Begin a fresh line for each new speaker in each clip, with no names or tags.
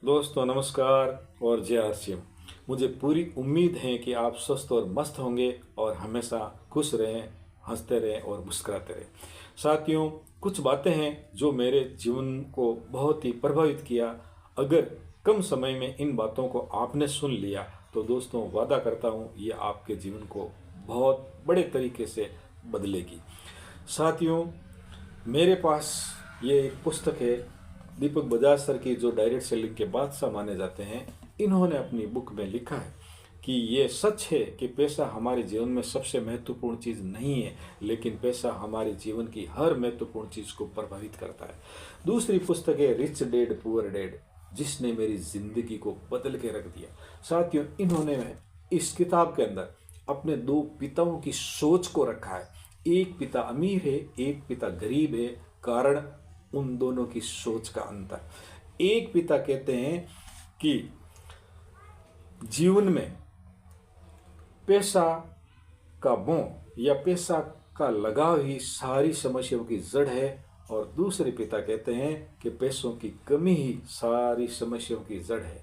दोस्तों नमस्कार और जय आसिम। मुझे पूरी उम्मीद है कि आप स्वस्थ और मस्त होंगे और हमेशा खुश रहें, हंसते रहें और मुस्कुराते रहें। साथियों, कुछ बातें हैं जो मेरे जीवन को बहुत ही प्रभावित किया। अगर कम समय में इन बातों को आपने सुन लिया तो दोस्तों वादा करता हूँ ये आपके जीवन को बहुत बड़े तरीके से बदलेगी। साथियों, मेरे पास ये एक पुस्तक है, दीपक बजाज सर की, जो डायरेक्ट सेलिंग के बादशाह माने जाते हैं। इन्होंने अपनी बुक में लिखा है कि ये सच है कि पैसा हमारे जीवन में सबसे महत्वपूर्ण चीज़ नहीं है, लेकिन पैसा हमारे जीवन की हर महत्वपूर्ण चीज़ को प्रभावित करता है। दूसरी पुस्तक है रिच डैड पुअर डैड, जिसने मेरी जिंदगी को बदल के रख दिया। साथियों, इन्होंने इस किताब के अंदर अपने दो पिताओं की सोच को रखा है। एक पिता अमीर है, एक पिता गरीब है। कारण उन दोनों की सोच का अंतर। एक पिता कहते हैं कि जीवन में पैसा का मोह या पैसा का लगाव ही सारी समस्याओं की जड़ है, और दूसरे पिता कहते हैं कि पैसों की कमी ही सारी समस्याओं की जड़ है।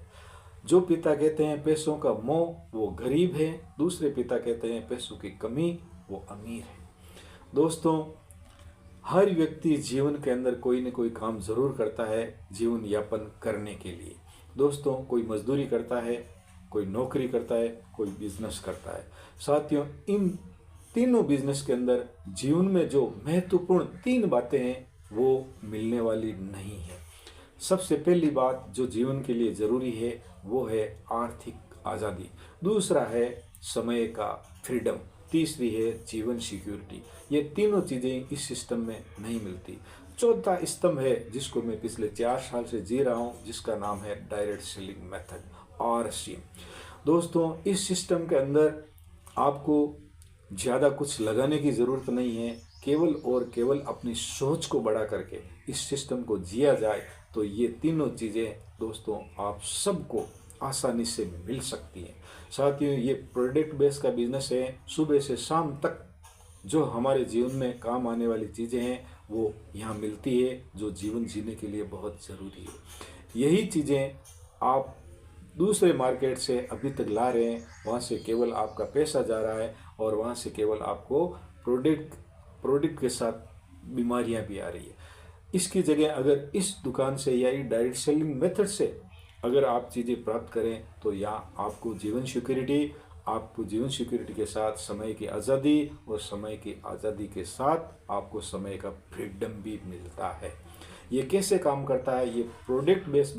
जो पिता कहते हैं पैसों का मोह वो गरीब है, दूसरे पिता कहते हैं पैसों की कमी वो अमीर है। दोस्तों, हर व्यक्ति जीवन के अंदर कोई न कोई काम जरूर करता है जीवन यापन करने के लिए। दोस्तों, कोई मजदूरी करता है, कोई नौकरी करता है, कोई बिजनेस करता है। साथियों, इन तीनों बिजनेस के अंदर जीवन में जो महत्वपूर्ण तीन बातें हैं वो मिलने वाली नहीं है। सबसे पहली बात जो जीवन के लिए जरूरी है वो है आर्थिक आज़ादी। दूसरा है समय का फ्रीडम। तीसरी है जीवन सिक्योरिटी। ये तीनों चीज़ें इस सिस्टम में नहीं मिलती। चौथा स्तंभ है जिसको मैं पिछले 4 साल से जी रहा हूँ, जिसका नाम है डायरेक्ट सेलिंग मेथड, RSM। दोस्तों, इस सिस्टम के अंदर आपको ज़्यादा कुछ लगाने की ज़रूरत नहीं है। केवल और केवल अपनी सोच को बढ़ा करके इस सिस्टम को जिया जाए तो ये तीनों चीज़ें दोस्तों आप सबको आसानी से मिल सकती हैं। साथियों, ये प्रोडक्ट बेस का बिजनेस है। सुबह से शाम तक जो हमारे जीवन में काम आने वाली चीज़ें हैं वो यहाँ मिलती है, जो जीवन जीने के लिए बहुत ज़रूरी है। यही चीज़ें आप दूसरे मार्केट से अभी तक ला रहे हैं, वहाँ से केवल आपका पैसा जा रहा है और वहाँ से केवल आपको प्रोडक्ट के साथ बीमारियाँ भी आ रही है। इसकी जगह अगर इस दुकान से या इस डायरेक्ट सेलिंग मेथड से अगर आप चीज़ें प्राप्त करें तो यहाँ आपको जीवन सिक्योरिटी के साथ समय की आज़ादी, और समय की आज़ादी के साथ आपको समय का फ्रीडम भी मिलता है। ये कैसे काम करता है? ये प्रोडक्ट बेस्ड